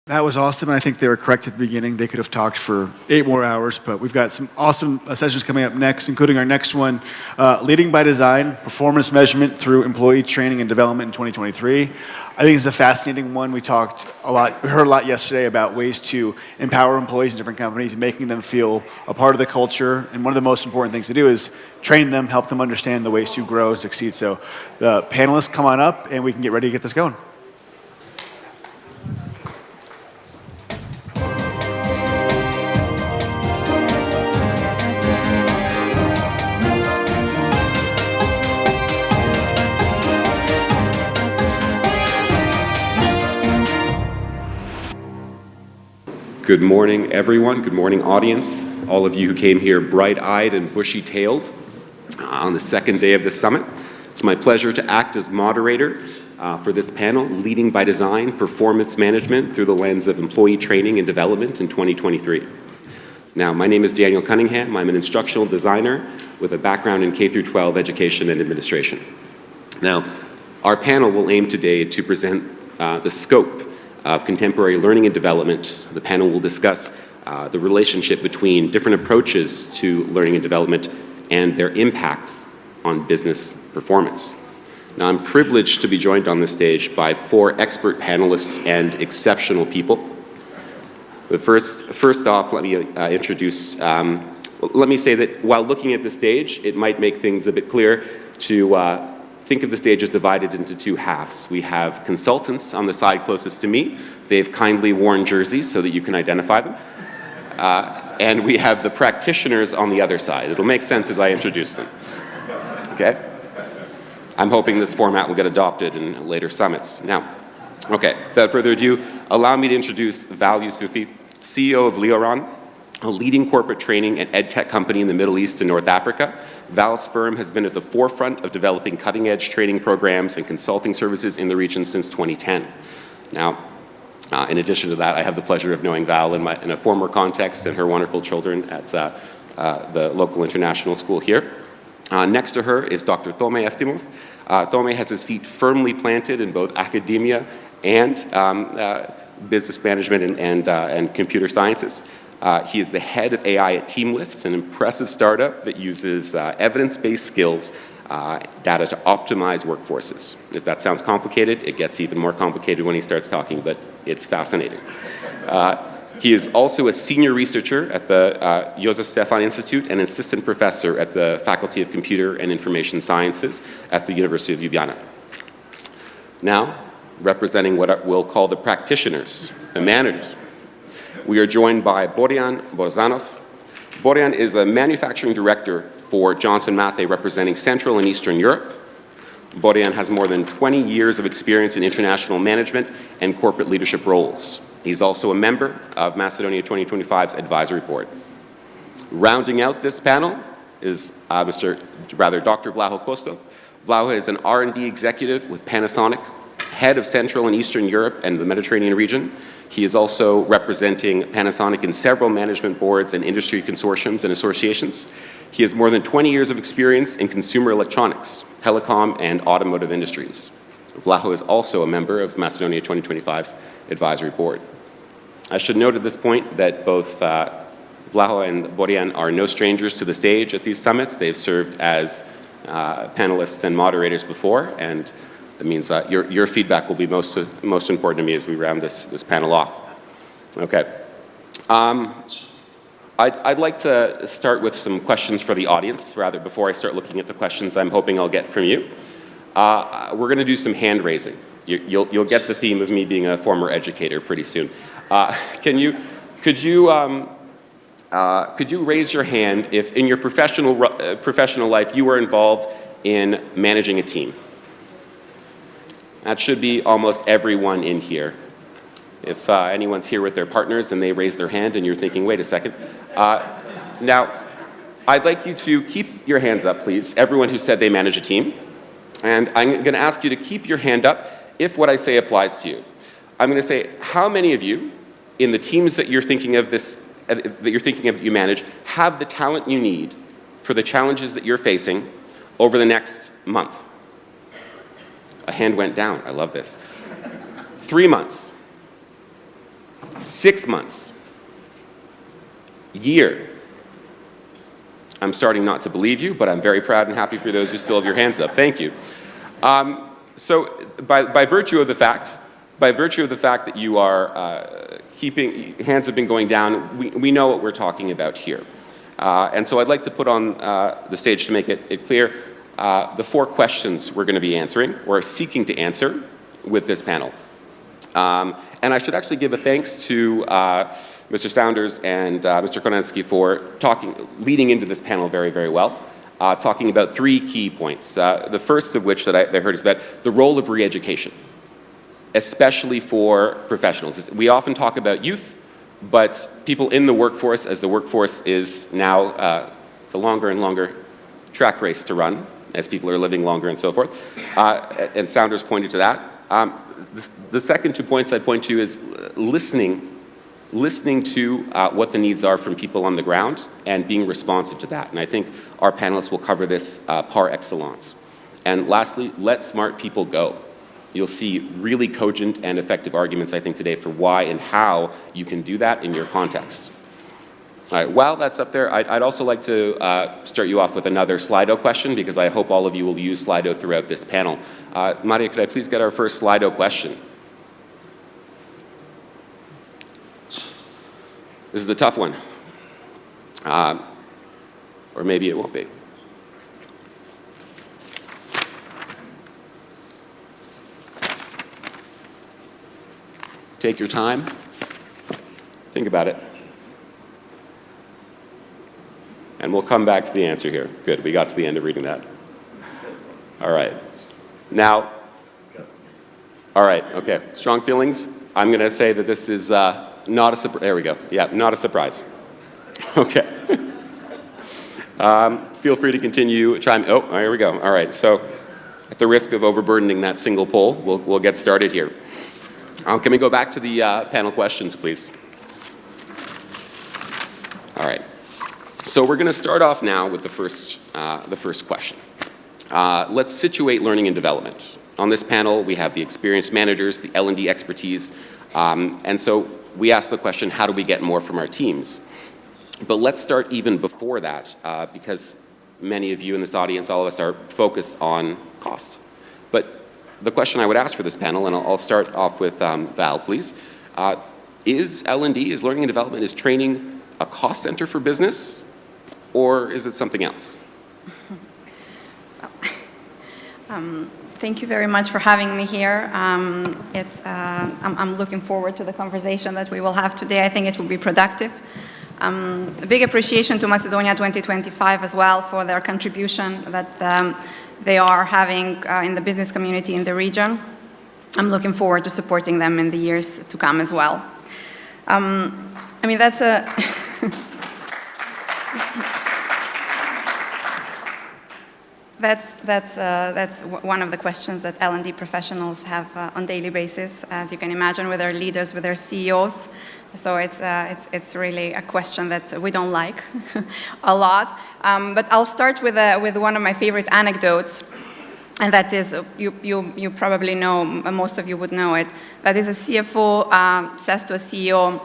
That was awesome, and I think they were correct at the beginning. They could have talked for 8 more hours, but we've got some awesome sessions coming up next, including our next one, Leading by Design, Performance Measurement Through Employee Training and Development in 2023. I think it's a fascinating one. We heard a lot yesterday about ways to empower employees in different companies, making them feel a part of the culture, and one of the most important things to do is train them, help them understand the ways to grow and succeed. So the panelists come on up, and we can get ready to get this going. Good morning, everyone. Good morning, audience. All of you who came here bright-eyed and bushy-tailed on the second day of this summit. It's my pleasure to act as moderator for this panel, Leading by Design, Performance Management Through the Lens of Employee Training and Development in 2023. Now, my name is Daniel Cunningham. I'm an instructional designer with a background in K-12 education and administration. Now, our panel will aim today to present the scope of contemporary learning and development. The panel will discuss the relationship between different approaches to learning and development and their impacts on business performance. Now, I'm privileged to be joined on this stage by 4 expert panelists and exceptional people. But first off, let me introduce, let me say that while looking at the stage, it might make things a bit clear to think of the stage as divided into 2 halves. We have consultants on the side closest to me. They've kindly worn jerseys so that you can identify them. And we have the practitioners on the other side. It'll make sense as I introduce them. Okay? I'm hoping this format will get adopted in later summits. Now, okay, without further ado, allow me to introduce Val Jusufi, CEO of LEORON, a leading corporate training and ed tech company in the Middle East and North Africa. Val's firm has been at the forefront of developing cutting-edge training programs and consulting services in the region since 2010. Now, in addition to that, I have the pleasure of knowing Val in a former context and her wonderful children at the local international school here. Next to her is Dr. Tome Eftimov. Tome has his feet firmly planted in both academia and business management and computer sciences. He is the head of AI at TeamLift, an impressive startup that uses evidence-based skills data to optimize workforces. If that sounds complicated, it gets even more complicated when he starts talking, but it's fascinating. He is also a senior researcher at the Jožef Stefan Institute and assistant professor at the Faculty of Computer and Information Sciences at the University of Ljubljana. Now, representing what we'll call the practitioners, the managers, we are joined by Borijan Borozanov. Borijan is a manufacturing director for Johnson Matthey representing Central and Eastern Europe. Borijan has more than 20 years of experience in international management and corporate leadership roles. He's also a member of Macedonia 2025's advisory board. Rounding out this panel is Dr. Vlaho Kostov. Vlaho is an R&D executive with Panasonic, head of Central and Eastern Europe and the Mediterranean region. He is also representing Panasonic in several management boards and industry consortiums and associations. He has more than 20 years of experience in consumer electronics, telecom, and automotive industries. Vlaho is also a member of Macedonia 2025's advisory board. I should note at this point that both Vlaho and Borijan are no strangers to the stage at these summits. They've served as panelists and moderators before, and that means your feedback will be most important to me as we round this panel off. Okay. I'd like to start with some questions for the audience, rather, before I start looking at the questions I'm hoping I'll get from you. We're going to do some hand raising. You'll get the theme of me being a former educator pretty soon. Could you raise your hand if in your professional life you were involved in managing a team? That should be almost everyone in here. If anyone's here with their partners and they raise their hand and you're thinking, wait a second. Now, I'd like you to keep your hands up, please, everyone who said they manage a team. And I'm going to ask you to keep your hand up if what I say applies to you. I'm going to say, how many of you in the teams that you're thinking of that you manage have the talent you need for the challenges that you're facing over the next month? A hand went down. I love this. 3 months. 6 months. Year. I'm starting not to believe you, but I'm very proud and happy for those who still have your hands up. Thank you. So by virtue of the fact that you are hands have been going down, we know what we're talking about here. And so I'd like to put on the stage to make it clear the 4 questions we're going to be answering, or seeking to answer, with this panel. And I should actually give a thanks to Mr. Saunders and Mr. Konensky for leading into this panel very, very well, talking about 3 key points. The first of which that I heard is about the role of re-education, especially for professionals. We often talk about youth, but people in the workforce, as the workforce is now, it's a longer and longer track race to run, as people are living longer and so forth. And Saunders pointed to that. The second 2 points I'd point to is listening to what the needs are from people on the ground and being responsive to that. And I think our panelists will cover this par excellence. And lastly, let smart people go. You'll see really cogent and effective arguments, I think, today for why and how you can do that in your context. All right, while that's up there, I'd also like to start you off with another Slido question, because I hope all of you will use Slido throughout this panel. Matthey, could I please get our first Slido question? This is a tough one. Or maybe it won't be. Take your time. Think about it. And we'll come back to the answer here. Good, we got to the end of reading that. All right. Now, all right, okay. Strong feelings? I'm going to say that this is not a surprise. There we go. Yeah, not a surprise. Okay. Feel free to continue. Oh, here we go. All right, so at the risk of overburdening that single poll, we'll get started here. Can we go back to the panel questions, please? All right. So we're going to start off now with the first question. Let's situate learning and development. On this panel, we have the experienced managers, the L&D expertise, and so we ask the question, how do we get more from our teams? But let's start even before that, because many of you in this audience, all of us, are focused on cost. But the question I would ask for this panel, and I'll start off with Val, please, is L&D, is learning and development, is training a cost center for business? Or is it something else? Thank you very much for having me here. I'm looking forward to the conversation that we will have today. I think it will be productive. A big appreciation to Macedonia 2025 as well for their contribution that they are having in the business community in the region. I'm looking forward to supporting them in the years to come as well. I mean, that's a... That's one of the questions that L&D professionals have on a daily basis, as you can imagine, with their leaders, with their CEOs. So it's really a question that we don't like a lot. But I'll start with one of my favorite anecdotes, and that is, you probably know, most of you would know it, that is a CFO says to a CEO,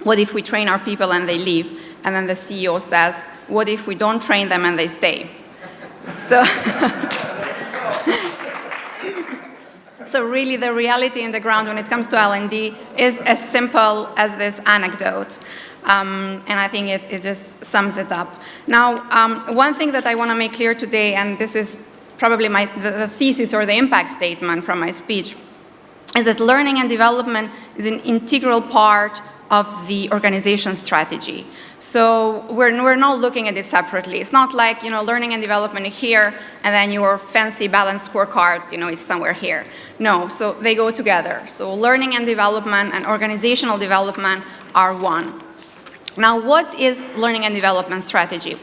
what if we train our people and they leave? And then the CEO says, what if we don't train them and they stay? So, so really the reality in the ground when it comes to L&D is as simple as this anecdote. And I think it just sums it up. Now, one thing that I want to make clear today, and this is probably the thesis or the impact statement from my speech, is that learning and development is an integral part of the organization strategy. So we're not looking at it separately. It's not like, learning and development here, and then your fancy balanced scorecard, is somewhere here. No, so they go together. So learning and development and organizational development are one. Now, what is learning and development strategy?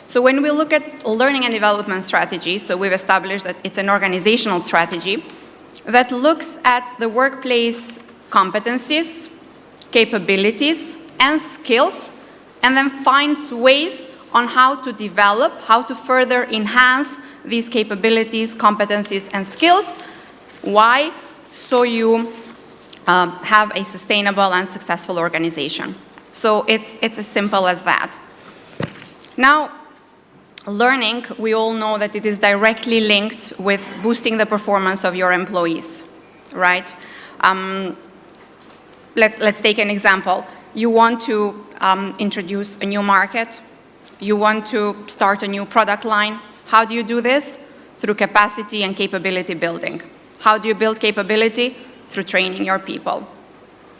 So when we look at learning and development strategy, so we've established that it's an organizational strategy that looks at the workplace competencies, capabilities, and skills, and then finds ways on how to develop, how to further enhance these capabilities, competencies, and skills. Why? So you have a sustainable and successful organization. So it's as simple as that. Now, learning, we all know that it is directly linked with boosting the performance of your employees, right? Let's take an example. You want to introduce a new market. You want to start a new product line. How do you do this? Through capacity and capability building. How do you build capability? Through training your people.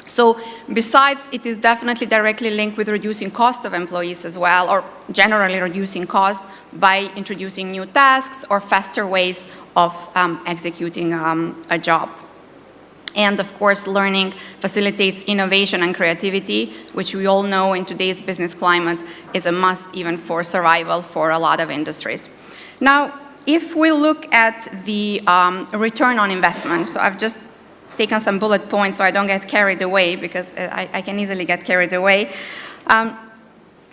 So besides, it is definitely directly linked with reducing cost of employees as well, or generally reducing cost by introducing new tasks or faster ways of executing a job. And of course, learning facilitates innovation and creativity, which we all know in today's business climate is a must even for survival for a lot of industries. Now, if we look at the return on investment, so I've just taken some bullet points so I don't get carried away, because I can easily get carried away.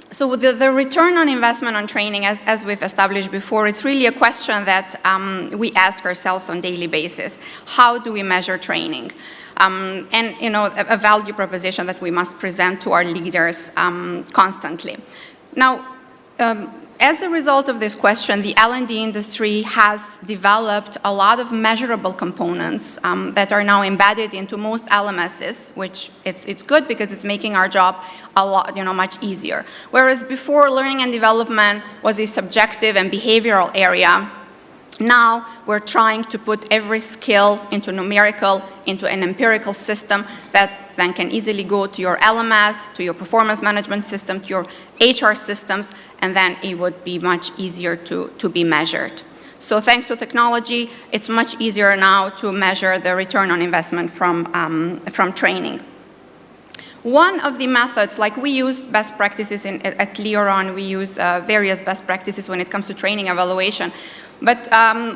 So the return on investment on training, as we've established before, it's really a question that we ask ourselves on a daily basis. How do we measure training? And a value proposition that we must present to our leaders constantly. Now, as a result of this question, the L&D industry has developed a lot of measurable components that are now embedded into most LMSs, which it's good because it's making our job a lot, much easier. Whereas before, learning and development was a subjective and behavioral area. Now we're trying to put every skill into an empirical system that then can easily go to your LMS, to your performance management system, to your HR systems, and then it would be much easier to be measured. So thanks to technology, it's much easier now to measure the return on investment from training. One of the methods, like we use best practices at LEORON, we use various best practices when it comes to training evaluation. But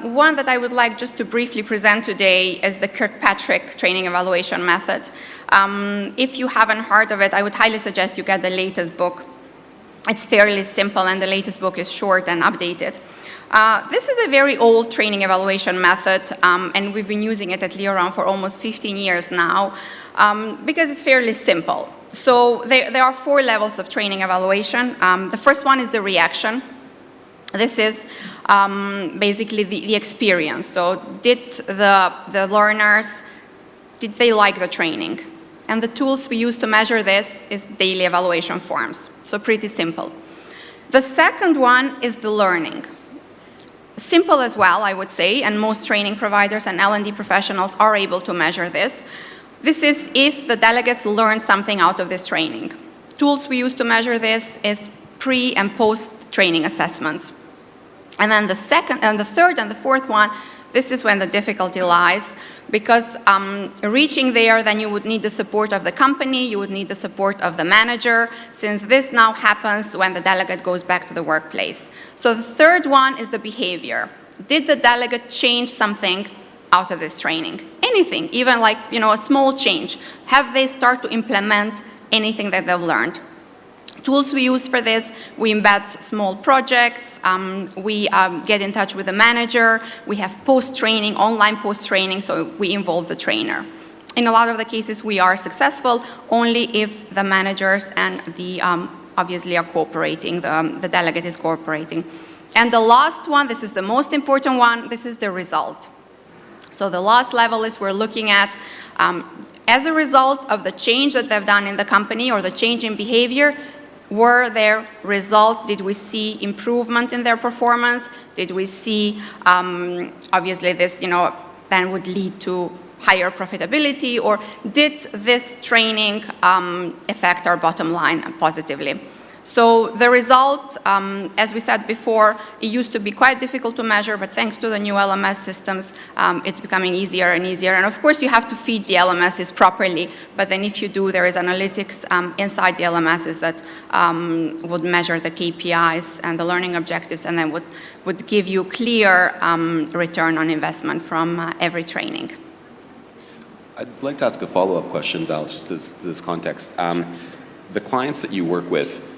one that I would like just to briefly present today is the Kirkpatrick training evaluation method. If you haven't heard of it, I would highly suggest you get the latest book. It's fairly simple, and the latest book is short and updated. This is a very old training evaluation method, and we've been using it at LEORON for almost 15 years now, because it's fairly simple. So there are 4 levels of training evaluation. The first one is the reaction. This is basically the experience. So did the learners, did they like the training? And the tools we use to measure this is daily evaluation forms. So pretty simple. The second one is the learning. Simple as well, I would say, and most training providers and L&D professionals are able to measure this. This is if the delegates learned something out of this training. Tools we use to measure this is pre- and post-training assessments. And then the second, and the third and the fourth one, this is when the difficulty lies, because reaching there, then you would need the support of the company, you would need the support of the manager, since this now happens when the delegate goes back to the workplace. So the third one is the behavior. Did the delegate change something out of this training? Anything, even like, a small change. Have they start to implement anything that they've learned? Tools we use for this, we embed small projects, we get in touch with the manager, we have post-training, online post-training, so we involve the trainer. In a lot of the cases, we are successful only if the managers and the obviously are cooperating, the delegate is cooperating. And the last one, this is the most important one, this is the result. So the last level is we're looking at, as a result of the change that they've done in the company or the change in behavior, were there results? Did we see improvement in their performance? Did we see, obviously this, then would lead to higher profitability, or did this training affect our bottom line positively? So the result, as we said before, it used to be quite difficult to measure, but thanks to the new LMS systems, it's becoming easier and easier. And of course, you have to feed the LMSs properly, but then if you do, there is analytics inside the LMSs that would measure the KPIs and the learning objectives, and then would give you clear return on investment from every training. I'd like to ask a follow-up question, Val, just this context. The clients that you work with,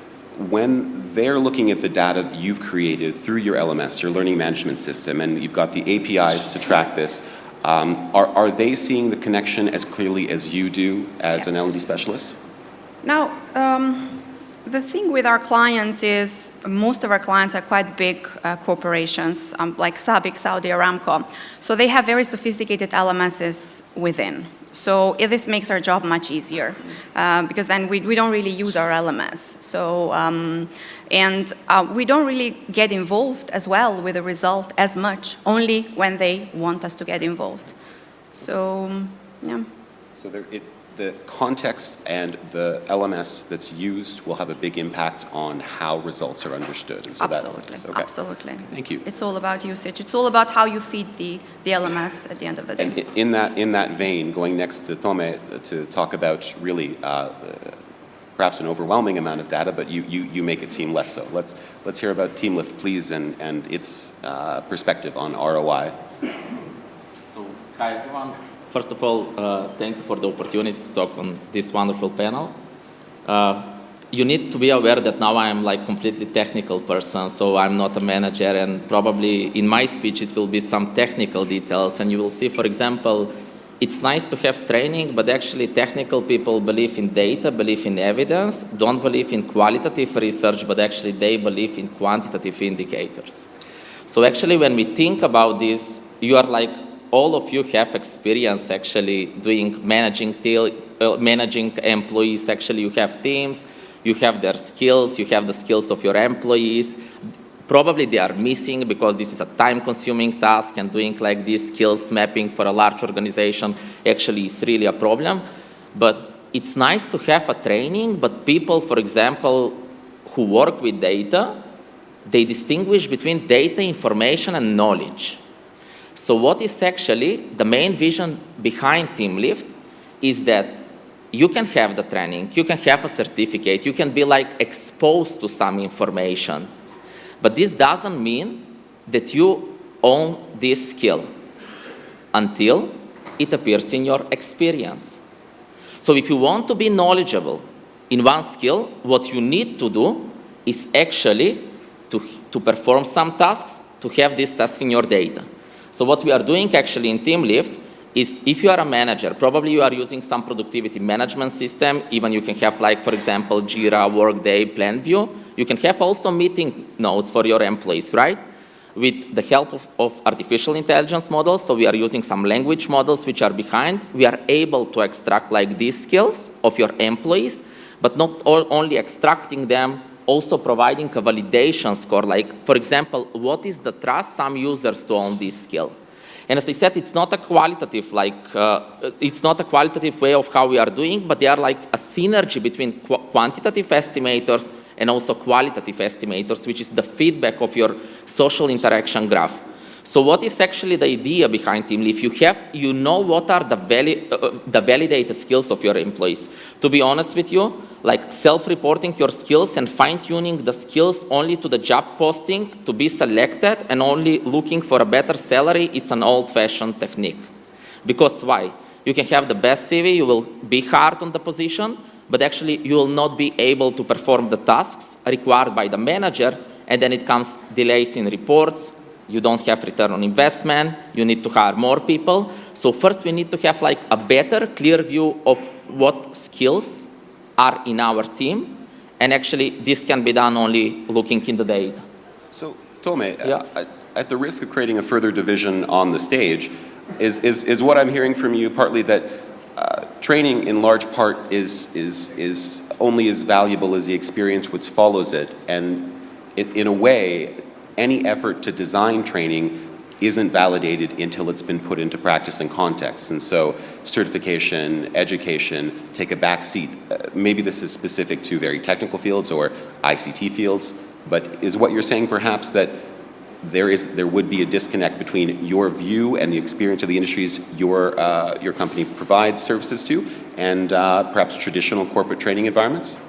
when they're looking at the data that you've created through your LMS, your learning management system, and you've got the APIs to track this, Are they seeing the connection as clearly as you do as an L&D specialist? Now, the thing with our clients is most of our clients are quite big corporations, like Sabic, Saudi Aramco. So they have very sophisticated LMSs within. So this makes our job much easier because then we don't really use our LMS. So, we don't really get involved as well with the result as much, only when they want us to get involved. So, yeah. So the context and the LMS that's used will have a big impact on how results are understood. And so Absolutely, okay. absolutely. Thank you. It's all about usage. It's all about how you feed the LMS at the end of the day. And in that vein, going next to Tome to talk about really perhaps an overwhelming amount of data, but you make it seem less so. Let's hear about TeamLift, please, and its perspective on ROI. So, hi everyone. First of all, thank you for the opportunity to talk on this wonderful panel. You need to be aware that now I am like completely technical person, so I'm not a manager, and probably in my speech it will be some technical details, and you will see, for example, it's nice to have training, but actually technical people believe in data, believe in evidence, don't believe in qualitative research, but actually they believe in quantitative indicators. So actually when we think about this, you are like, all of you have experience actually managing employees. Actually, you have teams, you have their skills, you have the skills of your employees. Probably they are missing because this is a time-consuming task, and doing like this skills mapping for a large organization actually is really a problem. But it's nice to have a training, but people, for example, who work with data, they distinguish between data, information, and knowledge. So what is actually the main vision behind TeamLift is that you can have the training, you can have a certificate, you can be like exposed to some information. But this doesn't mean that you own this skill until it appears in your experience. So if you want to be knowledgeable in one skill, what you need to do is actually to perform some tasks, to have this task in your data. So what we are doing actually in TeamLift is, if you are a manager, probably you are using some productivity management system. Even you can have, like, for example, Jira, Workday, PlanView. You can have also meeting notes for your employees, right? With the help of artificial intelligence models, so we are using some language models which are behind. We are able to extract like these skills of your employees, but not only extracting them, also providing a validation score, like, for example, what is the trust some users to own this skill? And as I said, it's not a qualitative, it's not a qualitative way of how we are doing, but they are like a synergy between quantitative estimators and also qualitative estimators, which is the feedback of your social interaction graph. So what is actually the idea behind TeamLift? You know what are the validated skills of your employees. To be honest with you, like self-reporting your skills and fine-tuning the skills only to the job posting to be selected and only looking for a better salary, it's an old-fashioned technique. Because why? You can have the best CV, you will be hard on the position, but actually you will not be able to perform the tasks required by the manager, and then it comes delays in reports. You don't have return on investment, you need to hire more people. So first we need to have like a better, clear view of what skills are in our team, and actually this can be done only looking in the data. So Tome, yeah. At the risk of creating a further division on the stage, is what I'm hearing from you partly that training in large part is only as valuable as the experience which follows it, and in a way, any effort to design training isn't validated until it's been put into practice and context. And so certification, education take a back seat. Maybe this is specific to very technical fields or ICT fields, but is what you're saying perhaps that there would be a disconnect between your view and the experience of the industries your company provides services to and perhaps traditional corporate training environments?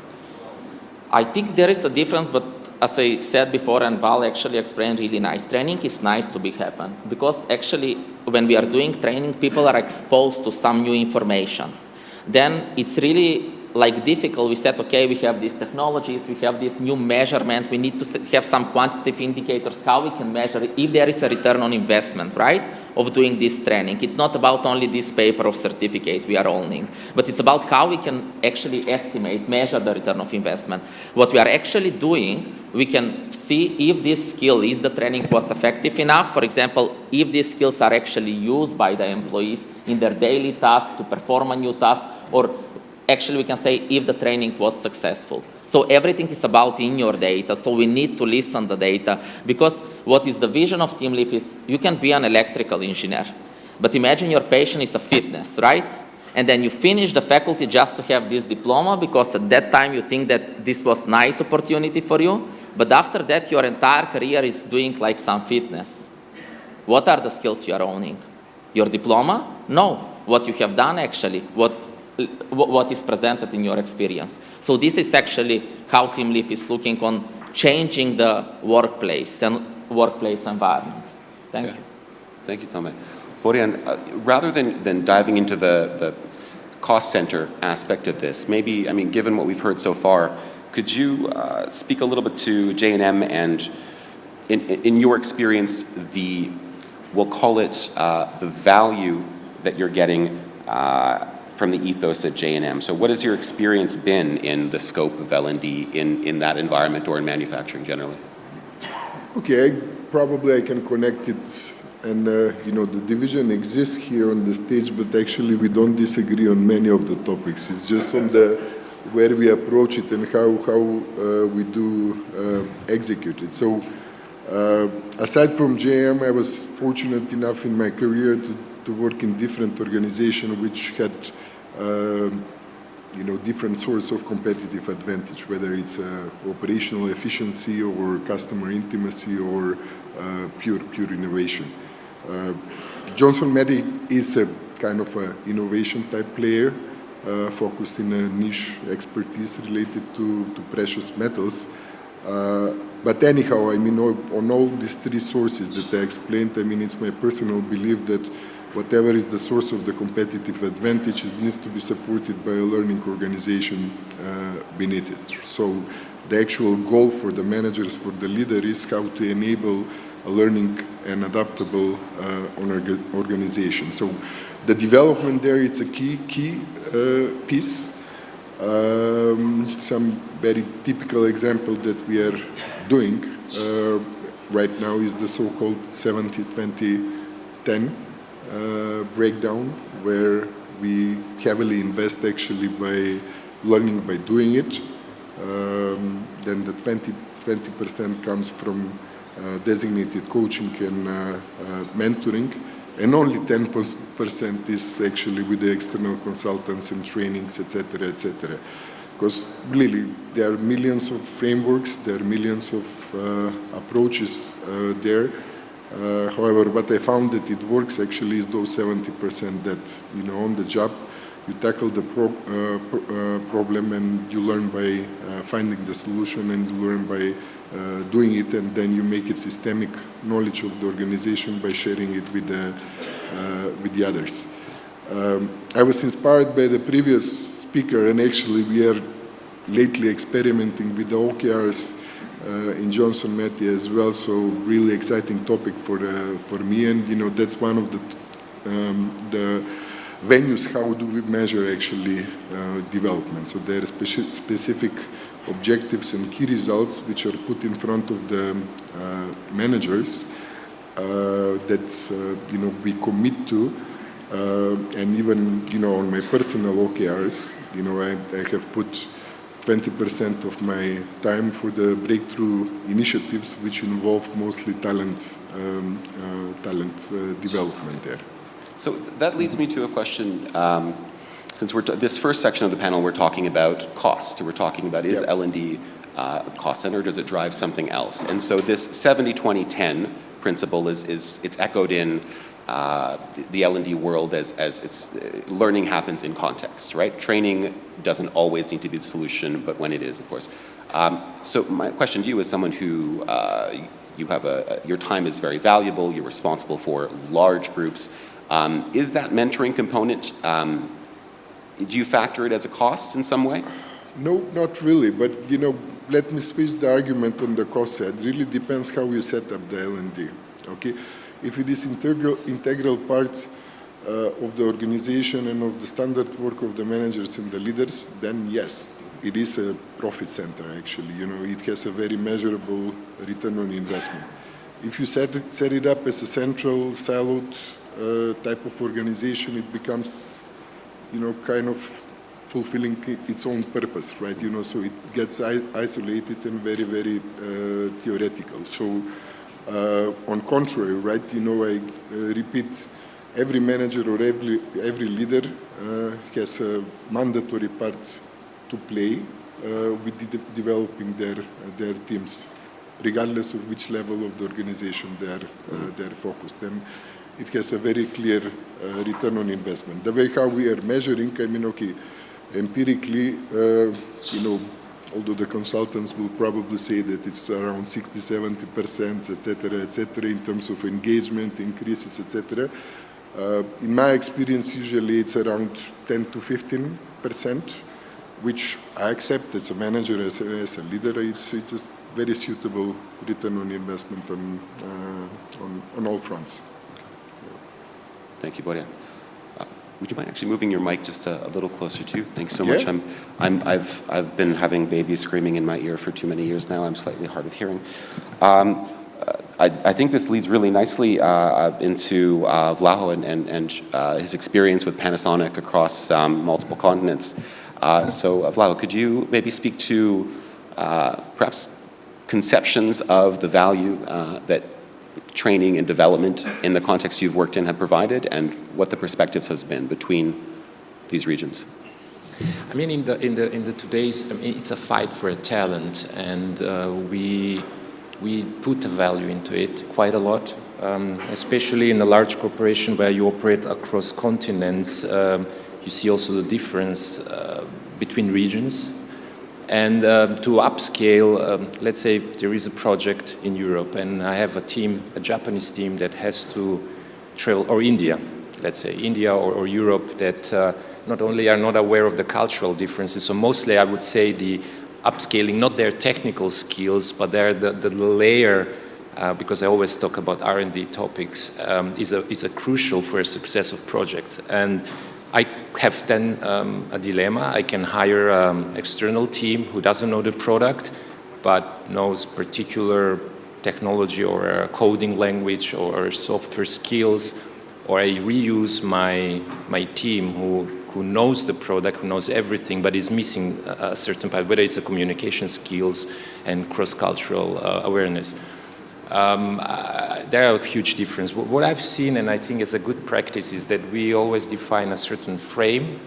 I think there is a difference, but as I said before, and Val actually explained really nice, training is nice to be happen because actually when we are doing training, people are exposed to some new information. Then it's really like difficult. We said, okay, we have these technologies, we have this new measurement, we need to have some quantitative indicators, how we can measure if there is a return on investment, right, of doing this training. It's not about only this paper of certificate we are owning, but it's about how we can actually estimate, measure the return of investment. What we are actually doing, we can see if this skill, is the training was effective enough. For example, if these skills are actually used by the employees in their daily task to perform a new task, or actually we can say if the training was successful. So everything is about in your data, so we need to listen to the data, because what is the vision of TeamLift is you can be an electrical engineer, but imagine your passion is a fitness, right? And then you finish the faculty just to have this diploma because at that time you think that this was nice opportunity for you, but after that your entire career is doing like some fitness. What are the skills you are owning? Your diploma? No. What you have done actually, what is presented in your experience. So this is actually how TeamLift is looking on changing the workplace and workplace environment. Thank you. Thank you, Tome. Borijan, rather than diving into the cost center aspect of this, maybe, I mean, given what we've heard so far, could you speak a little bit to J&M and in your experience, we'll call it the value that you're getting from the ethos at J&M. So what has your experience been in the scope of L&D in that environment or in manufacturing generally? Okay, probably I can connect it, and you know, the division exists here on the stage, but actually we don't disagree on many of the topics. It's just on the where we approach it and how we do execute it. So aside from J&M, I was fortunate enough in my career to work in different organizations which had you know, different source of competitive advantage, whether it's operational efficiency or customer intimacy or pure innovation. Johnson Matthey is a kind of a innovation type player, focused in a niche expertise related to precious metals. But anyhow, I mean, on all these three sources that I explained, I mean, it's my personal belief that whatever is the source of the competitive advantage, it needs to be supported by a learning organization beneath it. So the actual goal for the managers, for the leader, is how to enable a learning and adaptable organization. So the development there, it's a key piece. Some very typical example that we are doing right now is the so-called 70-20-10 breakdown, where we heavily invest actually by learning by doing it. Then the 20% comes from designated coaching and mentoring, and only 10% is actually with the external consultants and trainings, etc., etc. Because really, there are millions of frameworks, there are millions of approaches there. However, what I found that it works actually is those 70% that, you know, on the job, you tackle the problem and you learn by finding the solution, and you learn by doing it, and then you make it systemic knowledge of the organization by sharing it with the others. I was inspired by the previous speaker, and actually we are lately experimenting with the OKRs in Johnson Matthey as well, so really exciting topic for me, and you know, that's one of the venues how do we measure actually development. So there are specific objectives and key results which are put in front of the managers that you know, we commit to, and even, you know, on my personal OKRs, you know, I have put 20% of my time for the breakthrough initiatives which involve mostly talent development there. So that leads me to a question. Since this first section of the panel, we're talking about cost. We're talking about, is L&D a cost center, or does it drive something else? And so this 70-20-10 principle it's echoed in the L&D world as it's learning happens in context, right? Training doesn't always need to be the solution, but when it is, of course. So my question to you, as someone who you have your time is very valuable, you're responsible for large groups. Is that mentoring component, do you factor it as a cost in some way? No, not really, but you know, let me switch the argument on the cost side. It really depends how you set up the L&D, okay? If it is integral part of the organization and of the standard work of the managers and the leaders, then yes, it is a profit center actually. You know, it has a very measurable return on investment. If you set it up as a central, siloed type of organization, it becomes, you know, kind of fulfilling its own purpose, right? You know, so it gets isolated and very, very theoretical. So, on contrary, right? You know, I repeat, every manager or every leader has a mandatory part to play with developing their teams, regardless of which level of the organization they're focused. And it has a very clear return on investment. The way how we are measuring, I mean, okay, empirically, you know, although the consultants will probably say that it's around 60–70%, et cetera, in terms of engagement increases, etc. In my experience, usually it's around 10–15%, which I accept as a manager, as a leader. It's a very suitable return on investment on all fronts. Thank you, Borijan. Would you mind actually moving your mic just a little closer to you? Thanks so much. I've been having babies screaming in my ear for too many years now. I'm slightly hard of hearing. I think this leads really nicely into Vlaho and his experience with Panasonic across multiple continents. So Vlaho, could you maybe speak to perhaps conceptions of the value that training and development in the context you've worked in have provided, and what the perspectives has been between these regions? I mean, in the today's, I mean, it's a fight for a talent, and we put a value into it quite a lot, especially in a large corporation where you operate across continents. You see also the difference between regions. And to upscale, let's say there is a project in Europe, and I have a team, a Japanese team that has to travel, or India, let's say, India or Europe, that not only are not aware of the cultural differences, so mostly I would say the upscaling, not their technical skills, but they're the layer, because I always talk about R&D topics, is a crucial for a success of projects. And I have then a dilemma. I can hire an external team who doesn't know the product, but knows particular technology or a coding language or software skills, or I reuse my team who knows the product, who knows everything, but is missing a certain part, whether it's a communication skills and cross-cultural awareness. There are a huge difference. What I've seen, and I think is a good practice, is that we always define a certain frame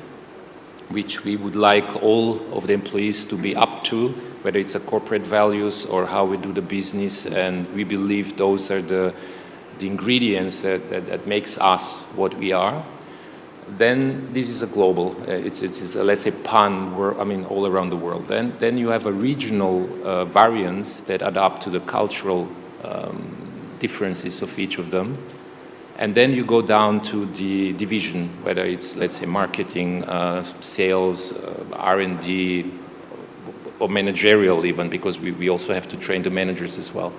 which we would like all of the employees to be up to, whether it's a corporate values or how we do the business, and we believe those are the ingredients that makes us what we are. Then this is a global, it's a, let's say, I mean, all around the world. Then you have a regional variance that adapt to the cultural differences of each of them. And then you go down to the division, whether it's, let's say, marketing, sales, R&D, or managerial even, because we also have to train the managers as well.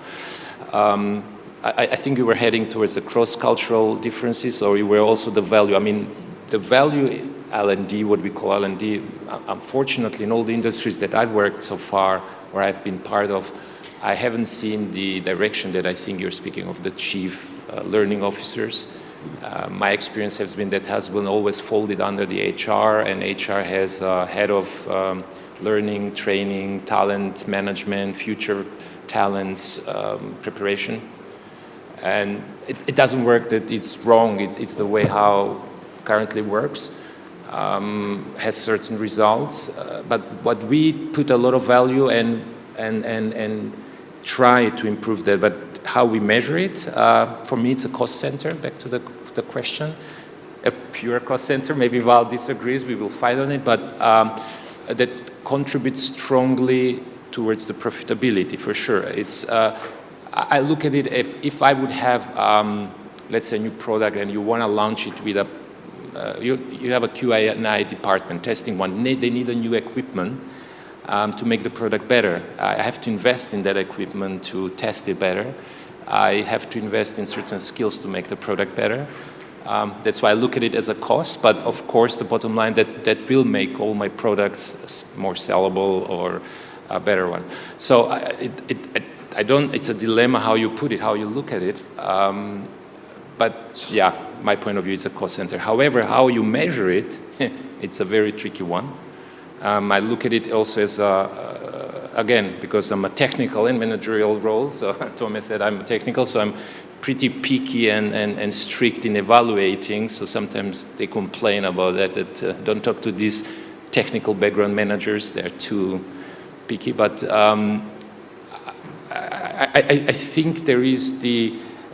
I think we were heading towards the cross-cultural differences, or we were also the value. I mean, the value L&D, what we call L&D, unfortunately, in all the industries that I've worked so far, or I've been part of, I haven't seen the direction that I think you're speaking of, the chief learning officers. My experience has been that has been always folded under the HR, and HR has a head of learning, training, talent management, future talents, preparation. And it doesn't work, that it's wrong, it's the way how currently works, has certain results, but what we put a lot of value and try to improve that, but how we measure it, for me it's a cost center, back to the question, a pure cost center. Maybe Val disagrees, we will fight on it, but that contributes strongly towards the profitability, for sure. It's, I look at it, if I would have, let's say, a new product and you want to launch it with a, you have a QA&I department testing one, they need a new equipment to make the product better. I have to invest in that equipment to test it better. I have to invest in certain skills to make the product better. That's why I look at it as a cost, but of course the bottom line that will make all my products more sellable or a better one. So it's a dilemma how you put it, how you look at it. But yeah, my point of view is a cost center. However, how you measure it, it's a very tricky one. I look at it also as again, because I'm a technical and managerial role, so Tome said I'm technical, so I'm pretty picky and strict in evaluating, so sometimes they complain about that don't talk to these technical background managers, they're too picky, but I think there is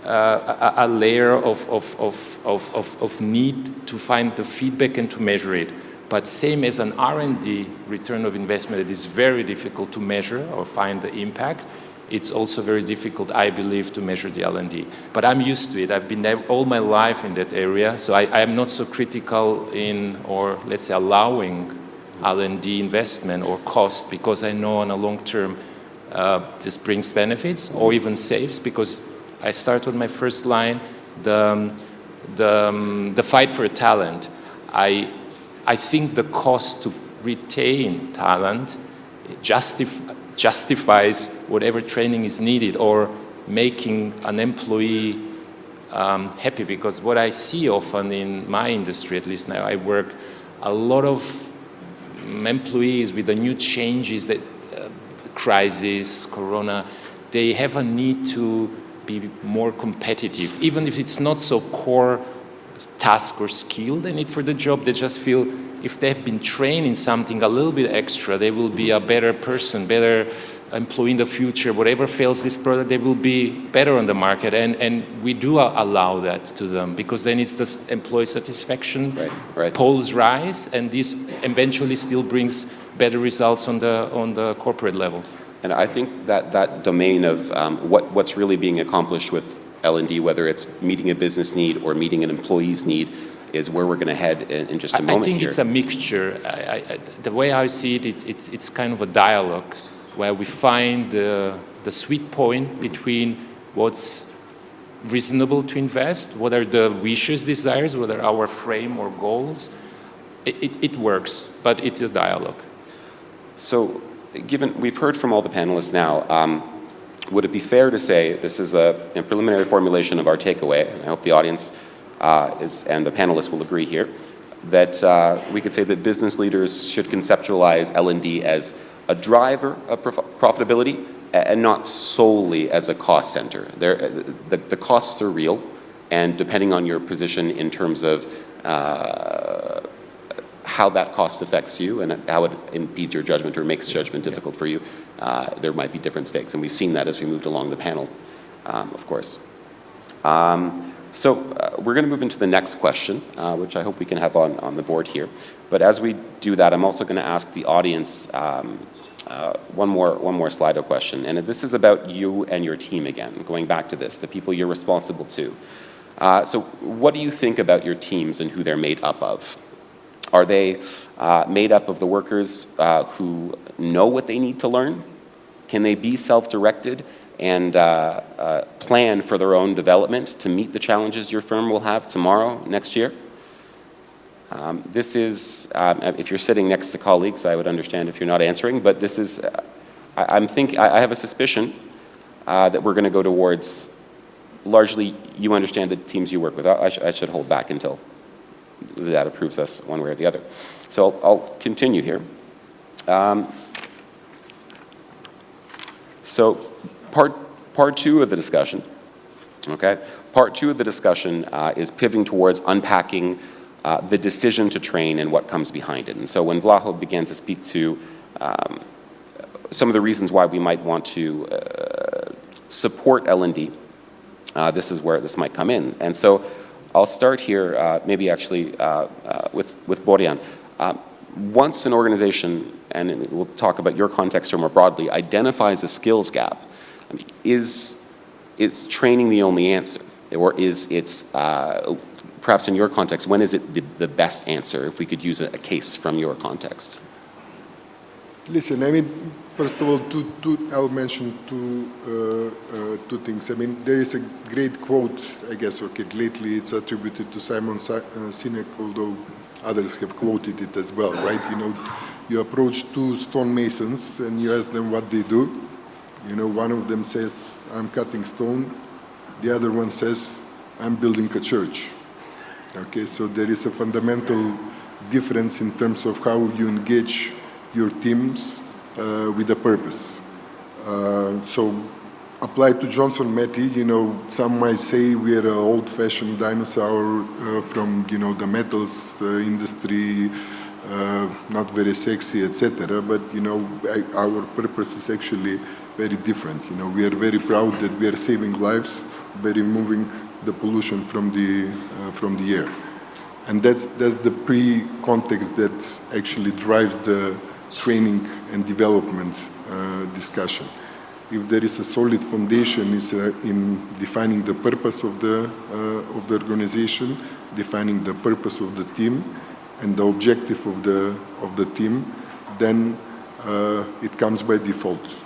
a layer of need to find the feedback and to measure it. But same as an R&D return of investment, it is very difficult to measure or find the impact. It's also very difficult, I believe, to measure the L&D. But I'm used to it. I've been there all my life in that area, so I am not so critical in, or let's say, allowing L&D investment or cost, because I know on a long term this brings benefits or even saves, because I start with my first line, the fight for talent. I think the cost to retain talent justifies whatever training is needed, or making an employee happy, because what I see often in my industry, at least now I work, a lot of employees with the new changes, that crisis, corona, they have a need to be more competitive, even if it's not so core task or skill they need for the job. They just feel if they've been trained in something a little bit extra, they will be a better person, better employee in the future. Whatever fails this product, they will be better on the market. And we do allow that to them, because then it's the employee satisfaction polls rise, and this eventually still brings better results on the corporate level. And I think that domain of what's really being accomplished with L&D, whether it's meeting a business need or meeting an employee's need, is where we're going to head in just a moment here. I think it's a mixture. The way I see it, it's kind of a dialogue where we find the sweet point between what's reasonable to invest, what are the wishes, desires, what are our frame or goals. It works, but it's a dialogue. So, given we've heard from all the panelists now, would it be fair to say this is a preliminary formulation of our takeaway, and I hope the audience and the panelists will agree here, that we could say that business leaders should conceptualize L&D as a driver of profitability and not solely as a cost center. The costs are real, and depending on your position in terms of how that cost affects you and how it impedes your judgment or makes judgment difficult for you, there might be different stakes. And we've seen that as we moved along the panel, of course. So we're going to move into the next question, which I hope we can have on the board here. But as we do that, I'm also going to ask the audience one more Slido question. And this is about you and your team again, going back to this, the people you're responsible to. So what do you think about your teams and who they're made up of? Are they made up of the workers who know what they need to learn? Can they be self-directed and plan for their own development to meet the challenges your firm will have tomorrow, next year? This is, if you're sitting next to colleagues, I would understand if you're not answering, but this is, I have a suspicion that we're going to go towards largely you understand the teams you work with. I should hold back until that approves us one way or the other. So I'll continue here. So part two of the discussion, okay? Part two of the discussion is pivoting towards unpacking the decision to train and what comes behind it. And so when Vlaho began to speak to some of the reasons why we might want to support L&D, this is where this might come in. And so I'll start here, maybe actually with Borijan. Once an organization, and we'll talk about your context or more broadly, identifies a skills gap, I mean, is training the only answer? Or is it, perhaps in your context, when is it the best answer, if we could use a case from your context? Listen, I mean, First of all, I'll mention two things. I mean, there is a great quote, I guess, okay, lately it's attributed to Simon Sinek, although others have quoted it as well, right? You know, you approach two stonemasons and you ask them what they do. You know, one of them says, I'm cutting stone. The other one says, I'm building a church. Okay, so there is a fundamental difference in terms of how you engage your teams with a purpose. So applied to Johnson Matthey, you know, some might say we are an old-fashioned dinosaur from, you know, the metals industry, not very sexy, etc. But, you know, our purpose is actually very different. You know, we are very proud that we are saving lives by removing the pollution from the air. And that's the pre-context that actually drives the training and development discussion. If there is a solid foundation is in defining the purpose of the organization, defining the purpose of the team, and the objective of the team, then it comes by default.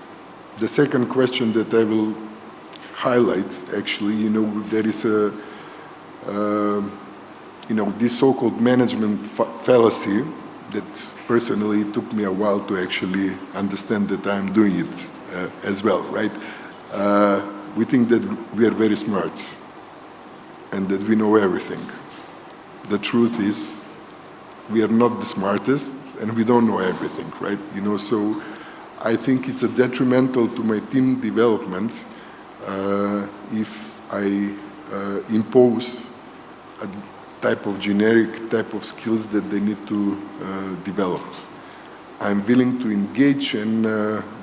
The second question that I will highlight, actually, you know, there is a, you know, this so-called management fallacy that personally it took me a while to actually understand that I'm doing it as well, right? We think that we are very smart and that we know everything. The truth is we are not the smartest and we don't know everything, right? You know, so I think it's a detrimental to my team development if I impose a type of generic type of skills that they need to develop. I'm willing to engage and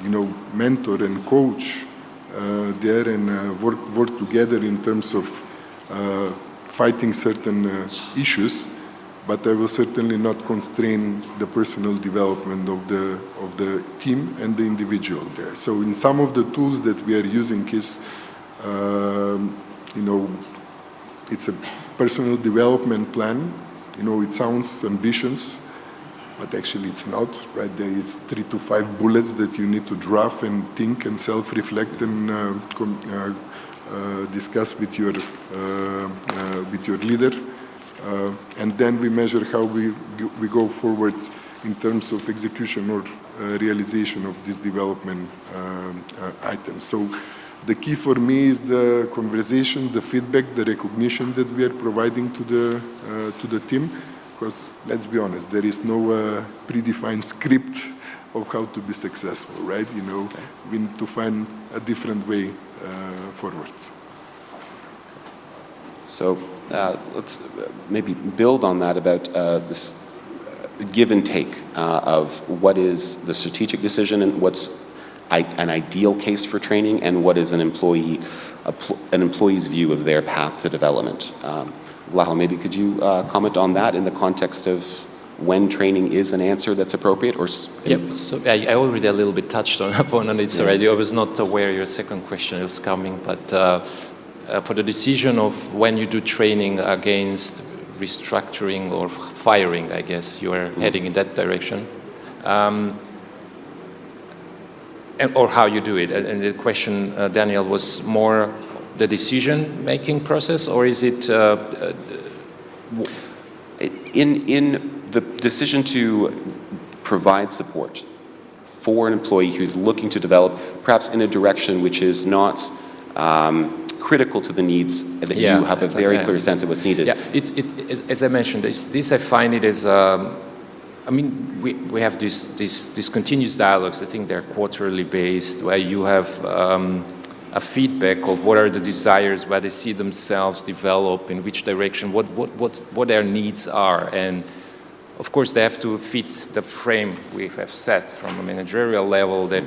you know, mentor and coach there and work together in terms of fighting certain issues, but I will certainly not constrain the personal development of the team and the individual there. So in some of the tools that we are using is, you know, it's a personal development plan. You know, it sounds ambitious, but actually it's not, right? There is 3 to 5 bullets that you need to draft and think and self-reflect and discuss with your leader. And then we measure how we go forward in terms of execution or realization of this development item. So the key for me is the conversation, the feedback, the recognition that we are providing to the team. Because let's be honest, there is no predefined script of how to be successful, right? You know, we need to find a different way forward. So let's maybe build on that about this give and take of what is the strategic decision and what's an ideal case for training and what is an employee's view of their path to development. Vlaho, maybe could you comment on that in the context of when training is an answer that's appropriate? Or yep, so I already a little bit touched upon it already. I was not aware your second question was coming, but for the decision of when you do training against restructuring or firing, I guess you are heading in that direction, or how you do it. And the question, Daniel, was more the decision-making process, or is it in the decision to provide support for an employee who's looking to develop, perhaps in a direction which is not critical to the needs that you have a very clear sense of what's needed? Yeah, as I mentioned, this I find it as I mean, we have these continuous dialogues. I think they're quarterly based, where you have a feedback of what are the desires, where they see themselves develop, in which direction, what their needs are. And of course, they have to fit the frame we have set from a managerial level that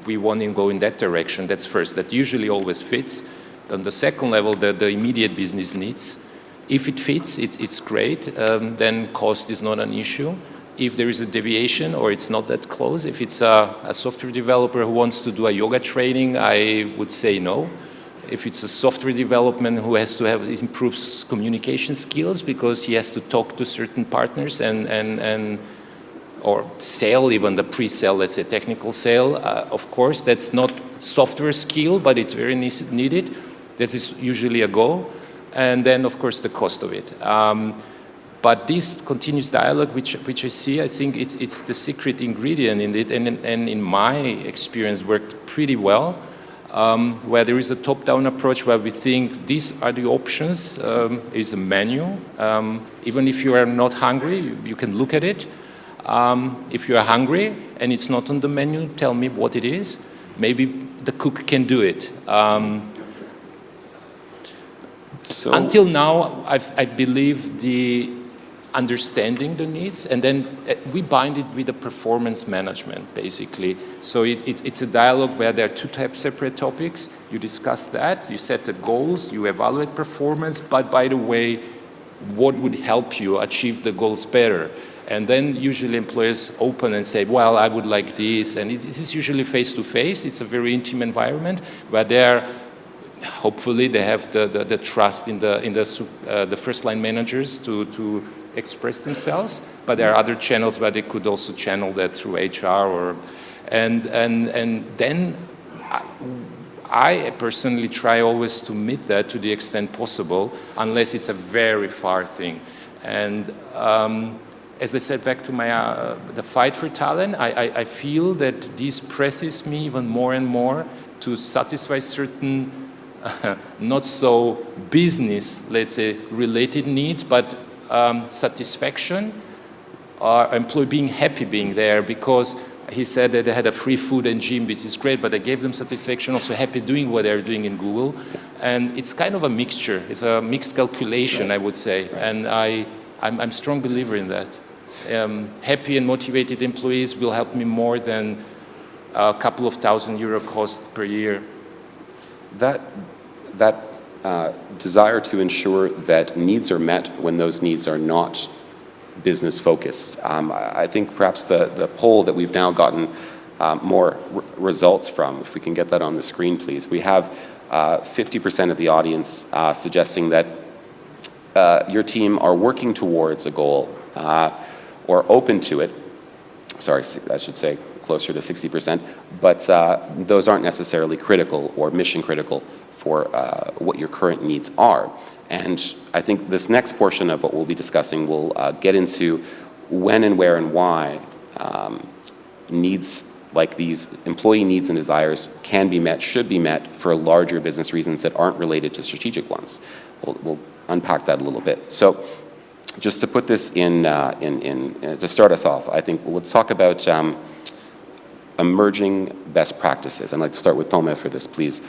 we want to go in that direction. That's first. That usually always fits. On the second level, the immediate business needs. If it fits, it's great. Then cost is not an issue. If there is a deviation or it's not that close, if it's a software developer who wants to do a yoga training, I would say no. If it's a software development who has to improve communication skills because he has to talk to certain partners and or sale, even the pre-sale, let's say technical sale. Of course, that's not software skill, but it's very needed. That is usually a goal. And then, of course, the cost of it. But this continuous dialogue, which I see, I think it's the secret ingredient in it, and in my experience worked pretty well, where there is a top-down approach where we think these are the options, is a menu. Even if you are not hungry, you can look at it. If you are hungry and it's not on the menu, tell me what it is. Maybe the cook can do it. Until now, I believe the understanding the needs, and then we bind it with the performance management, basically. So it's a dialogue where there are two separate topics. You discuss that, you set the goals, you evaluate performance, but by the way, what would help you achieve the goals better? And then usually employers open and say, well, I would like this, and this is usually face-to-face. It's a very intimate environment where they're hopefully they have the trust in the first-line managers to express themselves, but there are other channels where they could also channel that through HR and then I personally try always to meet that to the extent possible, unless it's a very far thing. And as I said, back to my the fight for talent, I feel that this presses me even more and more to satisfy certain not so business, let's say, related needs, but satisfaction, employee being happy being there, because he said that they had a free food and gym, which is great, but I gave them satisfaction, also happy doing what they're doing in Google. And it's kind of a mixture. It's a mixed calculation, I would say. And I'm a strong believer in that. Happy and motivated employees will help me more than a couple of €1,000 cost per year. That desire to ensure that needs are met when those needs are not business focused. I think perhaps the poll that we've now gotten more results from, if we can get that on the screen, please. We have 50% of the audience suggesting that your team are working towards a goal or open to it. Sorry, I should say closer to 60%, but those aren't necessarily critical or mission critical for what your current needs are. And I think this next portion of what we'll be discussing will get into when and where and why needs like these, employee needs and desires, can be met, should be met for larger business reasons that aren't related to strategic ones. We'll unpack that a little bit. So just to put this to start us off, I think let's talk about emerging best practices. I'd like to start with Tome for this, please.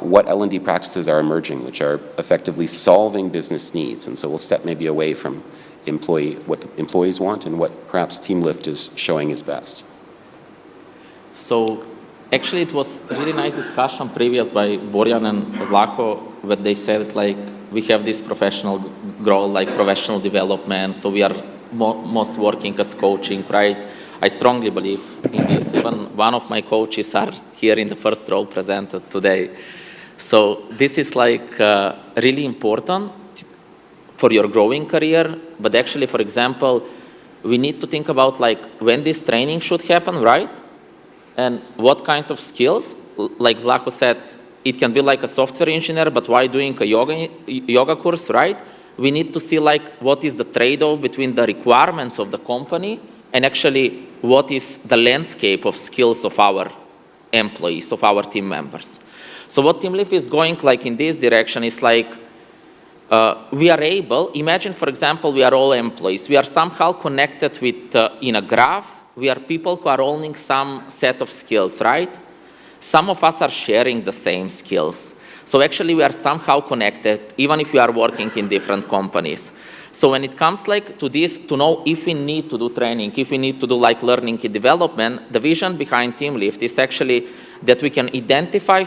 What L&D practices are emerging, which are effectively solving business needs? And so we'll step maybe away from what the employees want and what perhaps TeamLift is showing is best. So actually it was a really nice discussion previous by Borijan and Vlaho, where they said like we have this professional growth, like professional development, so we are most working as coaching, right? I strongly believe in this. Even one of my coaches are here in the first row presented today. So this is like really important for your growing career, but actually, for example, we need to think about like when this training should happen, right? And what kind of skills, like Vlaho said, it can be like a software engineer, but why doing a yoga course, right? We need to see like what is the trade-off between the requirements of the company and actually what is the landscape of skills of our employees, of our team members. So what TeamLift is going like in this direction is like, we are able, imagine for example, we are all employees. We are somehow connected with, in a graph, we are people who are owning some set of skills, right? Some of us are sharing the same skills. So actually we are somehow connected, even if we are working in different companies. So when it comes like to this, to know if we need to do training, if we need to do like learning and development, the vision behind TeamLift is actually that we can identify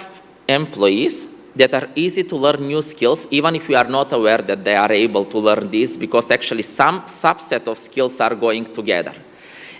employees that are easy to learn new skills, even if we are not aware that they are able to learn this, because actually some subset of skills are going together.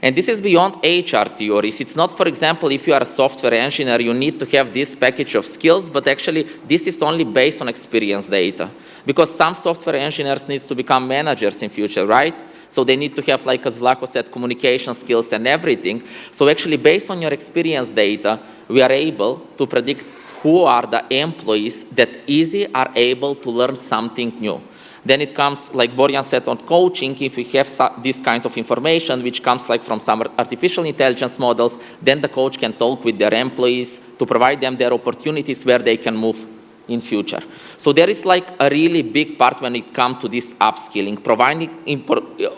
And this is beyond HR theories. It's not, for example, if you are a software engineer, you need to have this package of skills, but actually this is only based on experience data. Because some software engineers need to become managers in future, right? So they need to have, like as Vlaho said, communication skills and everything. So actually, based on your experience data, we are able to predict who are the employees that easily are able to learn something new. Then it comes, like Borijan said, on coaching. If we have this kind of information, which comes like from some artificial intelligence models, then the coach can talk with their employees to provide them their opportunities where they can move in future. So there is like a really big part when it comes to this upskilling, providing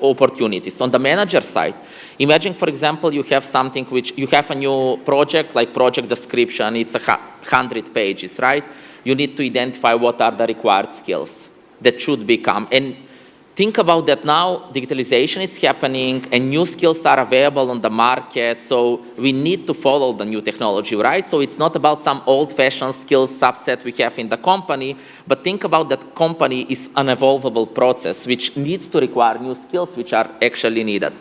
opportunities. On the manager side, imagine, for example, you have something which, you have a new project, like project description, it's 100 pages, right? You need to identify what are the required skills that should become. And think about that now, digitalization is happening and new skills are available on the market, so we need to follow the new technology, right? So it's not about some old-fashioned skills subset we have in the company, but think about that company is an evolvable process which needs to require new skills which are actually needed.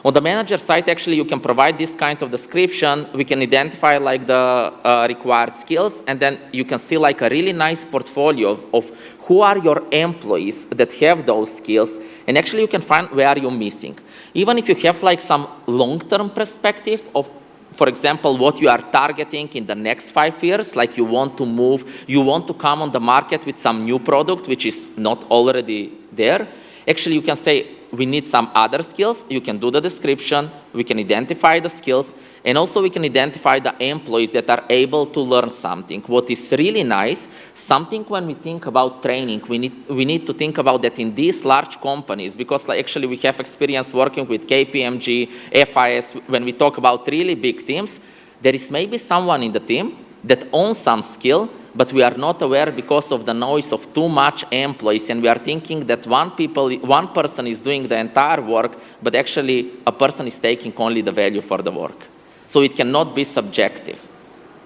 On the manager side, actually, you can provide this kind of description. We can identify like the required skills, and then you can see like a really nice portfolio of who are your employees that have those skills, and actually you can find where you're missing. Even if you have like some long-term perspective of, for example, what you are targeting in the next 5 years, like you want to move, you want to come on the market with some new product which is not already there, actually you can say, we need some other skills. You can do the description, we can identify the skills, and also we can identify the employees that are able to learn something. What is really nice, something when we think about training, we need to think about that in these large companies, because like actually we have experience working with KPMG, FIS, when we talk about really big teams, there is maybe someone in the team that owns some skill, but we are not aware because of the noise of too much employees, and we are thinking that one person is doing the entire work, but actually a person is taking only the value for the work. So it cannot be subjective.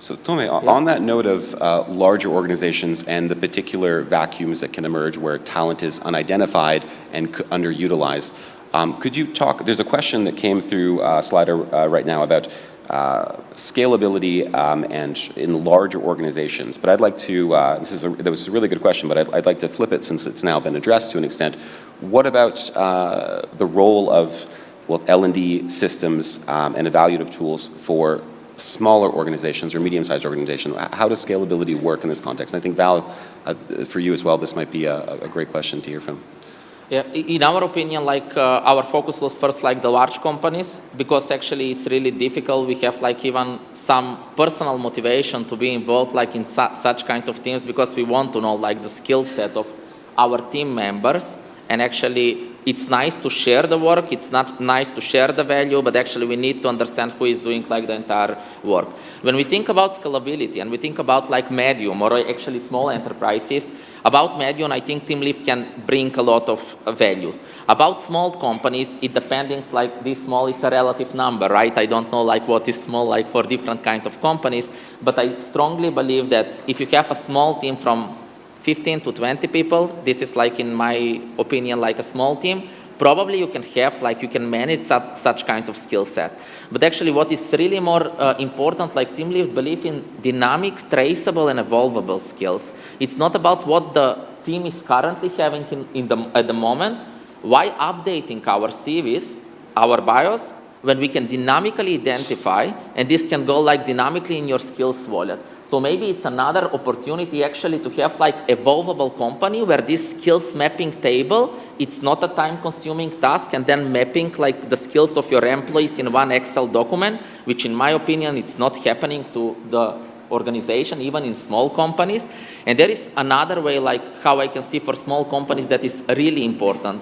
So Tome, on that note of larger organizations and the particular vacuums that can emerge where talent is unidentified and underutilized, could you talk, there's a question that came through Slido right now about scalability and in larger organizations. But I'd like to, that was a really good question, but I'd like to flip it since it's now been addressed to an extent. What about the role of L&D systems and evaluative tools for smaller organizations or medium-sized organizations? How does scalability work in this context? And I think, Val, for you as well, this might be a great question to hear from. Yeah, in our opinion, like our focus was first like the large companies, because actually it's really difficult. We have like even some personal motivation to be involved like in such kind of teams, because we want to know like the skill set of our team members. And actually it's nice to share the work, it's not nice to share the value, but actually we need to understand who is doing like the entire work. When we think about scalability and we think about like medium or actually small enterprises, about medium, I think TeamLift can bring a lot of value. About small companies, it depends, like this small is a relative number, right? I don't know like what is small like for different kinds of companies, but I strongly believe that if you have a small team from 15 to 20 people, this is like, in my opinion, like a small team, probably you can have, like you can manage such kind of skill set. But actually what is really more important, like TeamLift believe in dynamic, traceable and evolvable skills. It's not about what the team is currently having at the moment. Why updating our CVs, our bios, when we can dynamically identify, and this can go like dynamically in your skills wallet. So maybe it's another opportunity actually to have like evolvable company where this skills mapping table, it's not a time-consuming task, and then mapping like the skills of your employees in one Excel document, which in my opinion, it's not happening to the organization, even in small companies. And there is another way, like how I can see for small companies that is really important.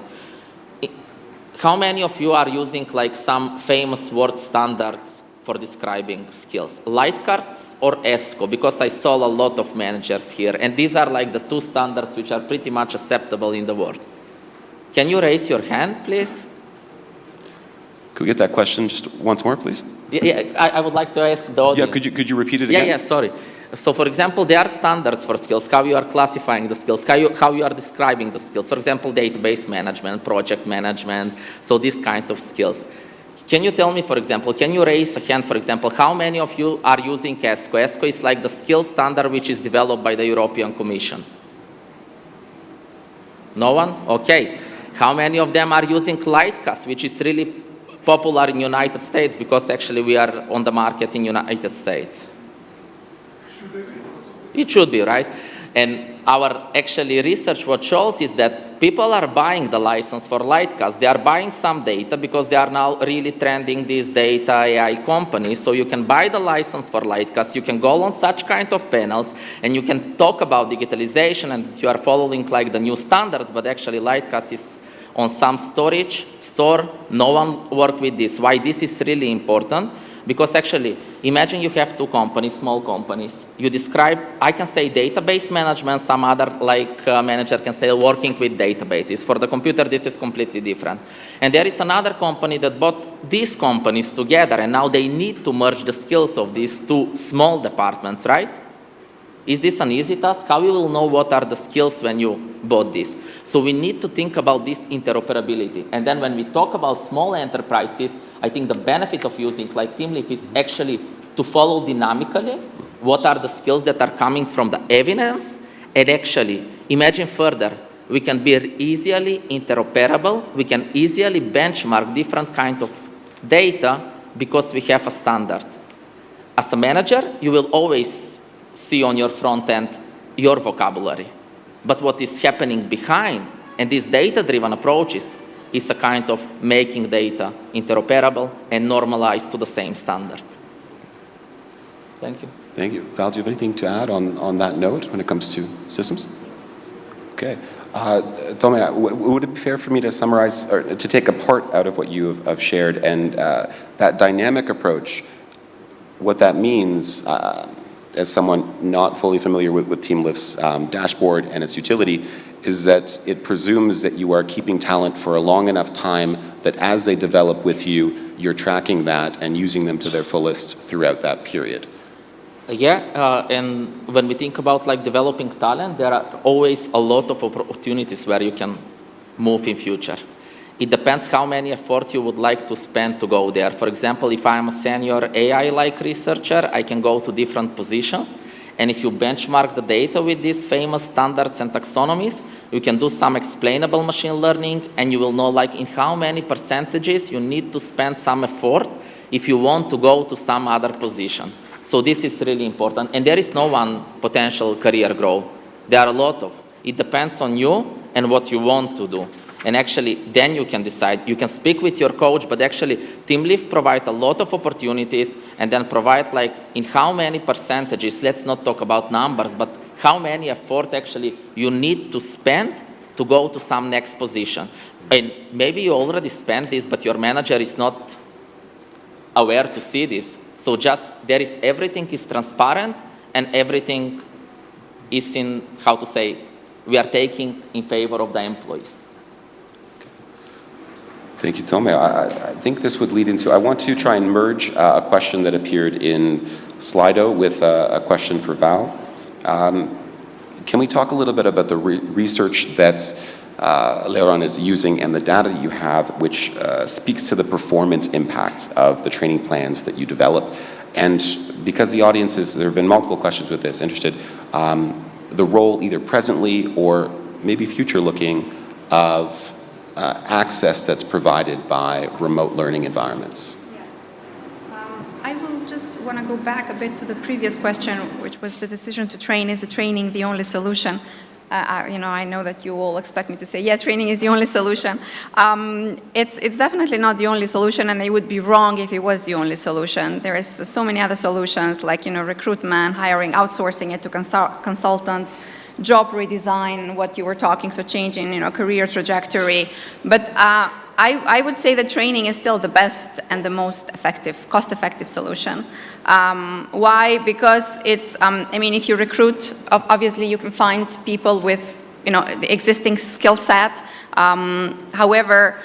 How many of you are using like some famous word standards for describing skills? Lightcards or ESCO? Because I saw a lot of managers here, and these are like the two standards which are pretty much acceptable in the world. Can you raise your hand, please? Could we get that question just once more, please? Yeah, I would like to ask the audience. Yeah, could you repeat it again? Yeah, sorry. So for example, there are standards for skills, how you are classifying the skills, how you are describing the skills. For example, database management, project management, so this kind of skills. Can you tell me, for example, can you raise a hand, for example, how many of you are using ESCO? ESCO is like the skill standard which is developed by the European Commission. No one? Okay. How many of them are using Lightcast, which is really popular in United States because actually we are on the market in United States? It should be, right? And our actually research what shows is that people are buying the license for Lightcast. They are buying some data because they are now really trending these data AI companies. So you can buy the license for Lightcast, you can go on such kind of panels, and you can talk about digitalization, and you are following like the new standards, but actually Lightcast is on some storage store. No one work with this. Why this is really important? Because actually, imagine you have two companies, small companies. You describe, I can say database management, some other manager can say working with databases. For the computer, this is completely different. And there is another company that bought these companies together, and now they need to merge the skills of these two small departments, right? Is this an easy task? How you will know what are the skills when you bought this? So we need to think about this interoperability. And then when we talk about small enterprises, I think the benefit of using like TeamLift is actually to follow dynamically what are the skills that are coming from the evidence, and actually imagine further, we can be easily interoperable, we can easily benchmark different kinds of data because we have a standard. As a manager, you will always see on your front end your vocabulary. But what is happening behind, and these data-driven approaches, is a kind of making data interoperable and normalized to the same standard. Thank you. Thank you. Val, do you have anything to add on that note when it comes to systems? Okay. Tome, would it be fair for me to summarize, or to take a part out of what you have shared, and that dynamic approach, what that means, as someone not fully familiar with TeamLift's dashboard and its utility, is that it presumes that you are keeping talent for a long enough time that as they develop with you, you're tracking that and using them to their fullest throughout that period. Yeah, and when we think about like developing talent, there are always a lot of opportunities where you can move in future. It depends how many effort you would like to spend to go there. For example, if I'm a senior AI-like researcher, I can go to different positions. And if you benchmark the data with these famous standards and taxonomies, you can do some explainable machine learning, and you will know like in how many percentages you need to spend some effort if you want to go to some other position. So this is really important. And there is no one potential career growth. There are a lot of. It depends on you and what you want to do. And actually, then you can decide. You can speak with your coach, but actually, TeamLift provides a lot of opportunities, and then provide like in how many percentages, let's not talk about numbers, but how many effort actually you need to spend to go to some next position. And maybe you already spent this, but your manager is not aware to see this. So just there is everything is transparent, and everything is in, how to say, we are taking in favor of the employees. Thank you, Tome. I think this would lead into, I want to try and merge a question that appeared in Slido with a question for Val. Can we talk a little bit about the research that LEORON is using and the data that you have, which speaks to the performance impact of the training plans that you develop? And because the audience is, there have been multiple questions with this, interested, the role either presently or maybe future looking of access that's provided by remote learning environments. Yes. I will just want to go back a bit to the previous question, which was the decision to train. Is the training the only solution? I know that you all expect me to say, yeah, training is the only solution. It's definitely not the only solution, and it would be wrong if it was the only solution. There is so many other solutions, like recruitment, hiring, outsourcing it to consultants, job redesign, what you were talking, so changing, career trajectory. But I would say that training is still the best and the most effective, cost-effective solution. Why? Because it's, if you recruit, obviously you can find people with, the existing skill set. However,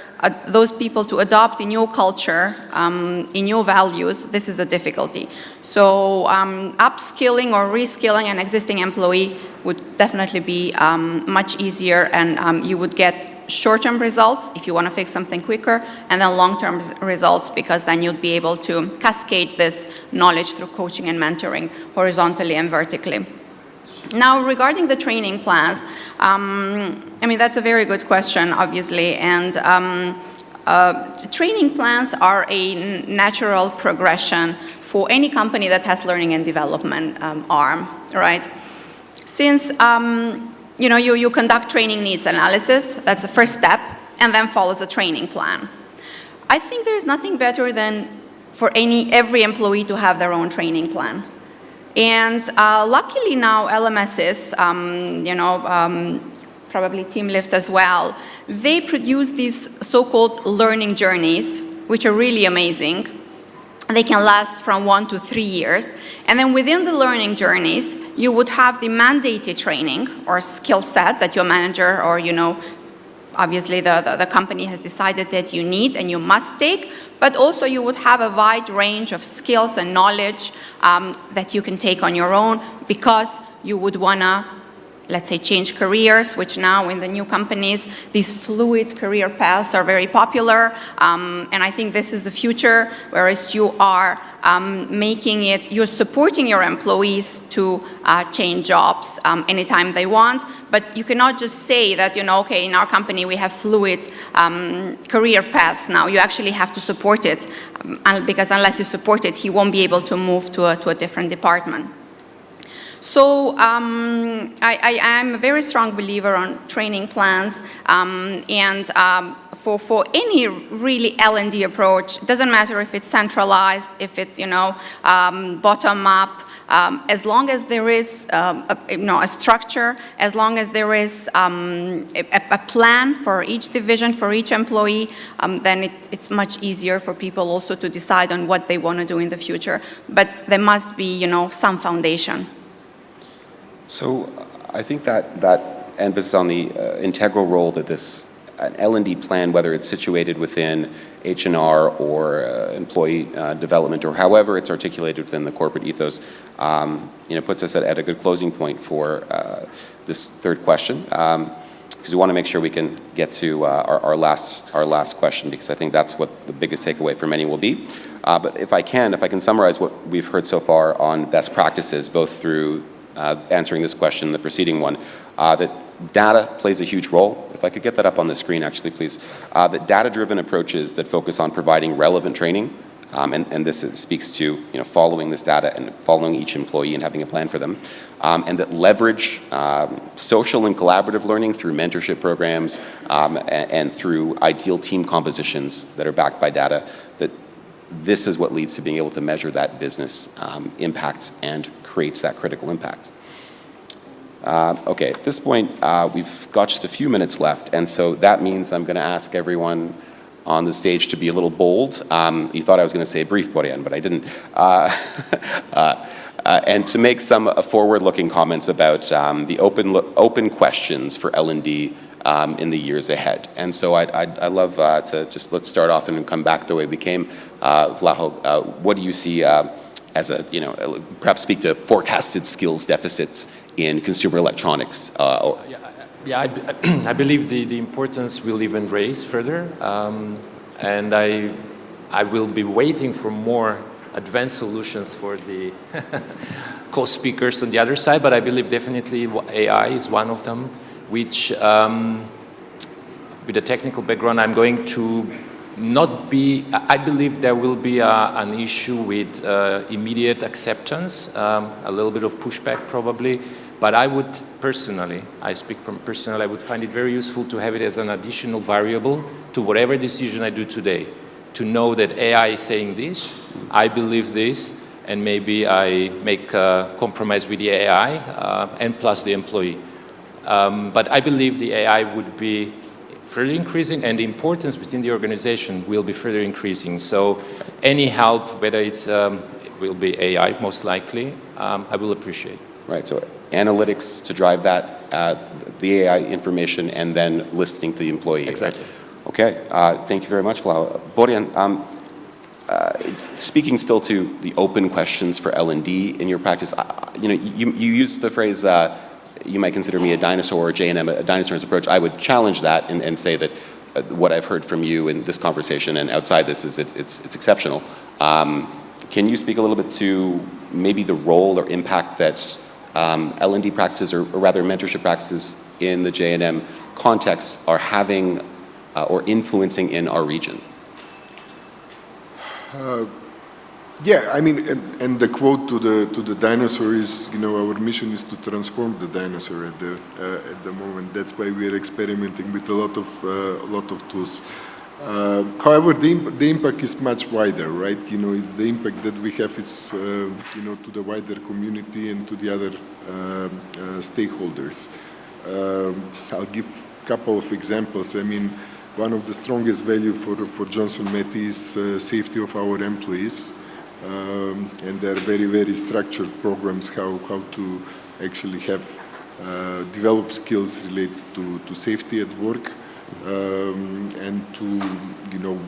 those people to adopt in your culture, in your values, this is a difficulty. So upskilling or reskilling an existing employee would definitely be much easier, and you would get short-term results if you want to fix something quicker, and then long-term results, because then you'd be able to cascade this knowledge through coaching and mentoring horizontally and vertically. Now, regarding the training plans, I mean, that's a very good question, obviously, and training plans are a natural progression for any company that has learning and development arm, right? Since you conduct training needs analysis, that's the first step, and then follows a training plan. I think there's nothing better than for every employee to have their own training plan. And luckily now LMSs, probably TeamLift as well, they produce these so-called learning journeys, which are really amazing. They can last from 1 to 3 years. And then within the learning journeys, you would have the mandated training or skill set that your manager or, obviously the company has decided that you need and you must take, but also you would have a wide range of skills and knowledge that you can take on your own because you would want to, let's say, change careers, which now in the new companies, these fluid career paths are very popular. And I think this is the future, whereas you are you're supporting your employees to change jobs anytime they want. But you cannot just say that, okay, in our company we have fluid career paths now. You actually have to support it, because unless you support it, he won't be able to move to a different department. So I am a very strong believer on training plans, and for any really L&D approach, it doesn't matter if it's centralized, if it's bottom up, as long as there is a structure, as long as there is a plan for each division, for each employee, then it's much easier for people also to decide on what they want to do in the future. But there must be some foundation. So I think that emphasis on the integral role that an L&D plan, whether it's situated within H&R or employee development or however it's articulated within the corporate ethos, puts us at a good closing point for this third question. Because we want to make sure we can get to our last question, because I think that's what the biggest takeaway for many will be. But if I can summarize what we've heard so far on best practices, both through answering this question and the preceding one, that data plays a huge role. If I could get that up on the screen, actually, please. That data-driven approaches that focus on providing relevant training, and this speaks to following this data and following each employee and having a plan for them, and that leverage social and collaborative learning through mentorship programs and through ideal team compositions that are backed by data, that this is what leads to being able to measure that business impact and creates that critical impact. Okay, at this point, we've got just a few minutes left, and so that means I'm going to ask everyone on the stage to be a little bold. You thought I was going to say brief, Borijan, but I didn't. And to make some forward-looking comments about the open questions for L&D in the years ahead. And so I'd love to just, let's start off and come back the way we came. Vlaho, what do you see as perhaps speak to forecasted skills deficits in consumer electronics? I believe the importance will even raise further, and I will be waiting for more advanced solutions for the co-speakers on the other side, but I believe definitely AI is one of them, which with a technical background I'm going to I believe there will be an issue with immediate acceptance, a little bit of pushback probably, but I would personally, I speak from personal, I would find it very useful to have it as an additional variable to whatever decision I do today, to know that AI is saying this, I believe this, and maybe I make a compromise with the AI and plus the employee. But I believe the AI would be further increasing, and the importance within the organization will be further increasing. So any help, whether it will be AI most likely, I will appreciate. Right, so analytics to drive that, the AI information, and then listening to the employee. Exactly. Okay, thank you very much, Vlaho. Borijan, speaking still to the open questions for L&D in your practice, you used the phrase, you might consider me a dinosaur or J&M, a dinosaur's approach. I would challenge that and say that what I've heard from you in this conversation and outside this is it's exceptional. Can you speak a little bit to maybe the role or impact that L&D practices, or rather mentorship practices in the J&M context are having or influencing in our region? Yeah, I mean, and the quote to the dinosaur is, you know, our mission is to transform the dinosaur at the moment. That's why we are experimenting with a lot of tools. However, the impact is much wider, right? You know, it's the impact that we have is, you know, to the wider community and to the other stakeholders. I'll give a couple of examples. I mean, one of the strongest value for Johnson Matthey is safety of our employees. And there are very, very structured programs how to actually have develop skills related to safety at work and to, you know,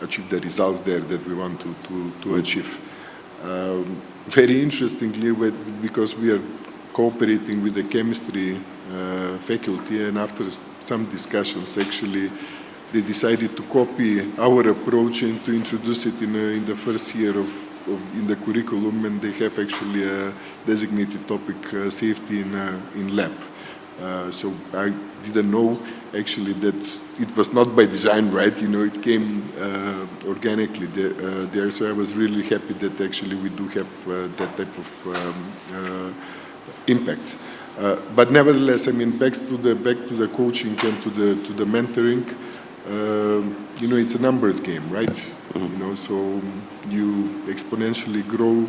achieve the results there that we want to achieve. Very interestingly, because we are cooperating with the chemistry faculty, and after some discussions, actually, they decided to copy our approach and to introduce it in the first year in the curriculum, and they have actually a designated topic, safety in lab. So I didn't know actually that it was not by design, right? You know, it came organically there. So I was really happy that actually we do have that type of impact. But nevertheless, I mean, back to the coaching and to the mentoring. You know, it's a numbers game, right? Mm-hmm. You know, so you exponentially grow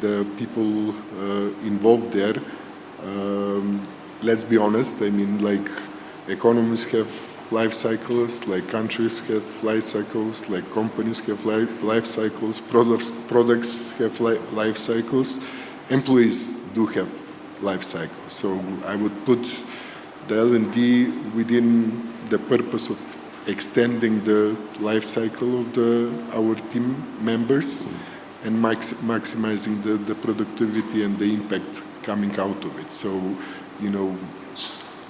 the people involved there. Let's be honest, I mean, like economies have life cycles, like countries have life cycles, like companies have life cycles, products have life cycles, employees do have life cycles. So I would put the L&D within the purpose of extending the life cycle of our team members and maximizing the productivity and the impact coming out of it. So, you know,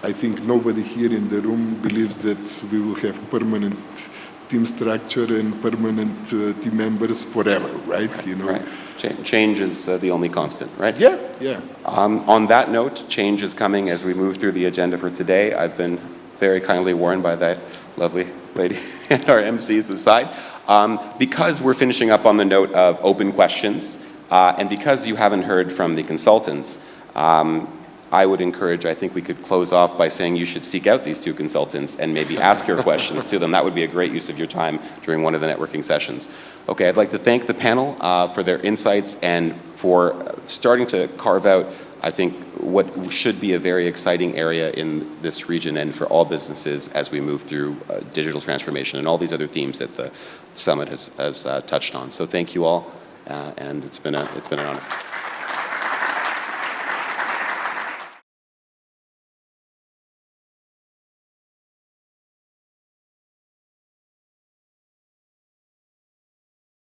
I think nobody here in the room believes that we will have permanent team structure and permanent team members forever, right? You know. Right. Change is the only constant, right? Yeah, yeah. On that note, change is coming as we move through the agenda for today. I've been very kindly warned by that lovely lady at our MC's side. Because we're finishing up on the note of open questions, and because you haven't heard from the consultants, I would encourage, I think we could close off by saying you should seek out these two consultants and maybe ask your questions to them. That would be a great use of your time during one of the networking sessions. Okay, I'd like to thank the panel for their insights and for starting to carve out, I think, what should be a very exciting area in this region and for all businesses as we move through digital transformation and all these other themes that the summit has touched on. So thank you all, and it's been an honor.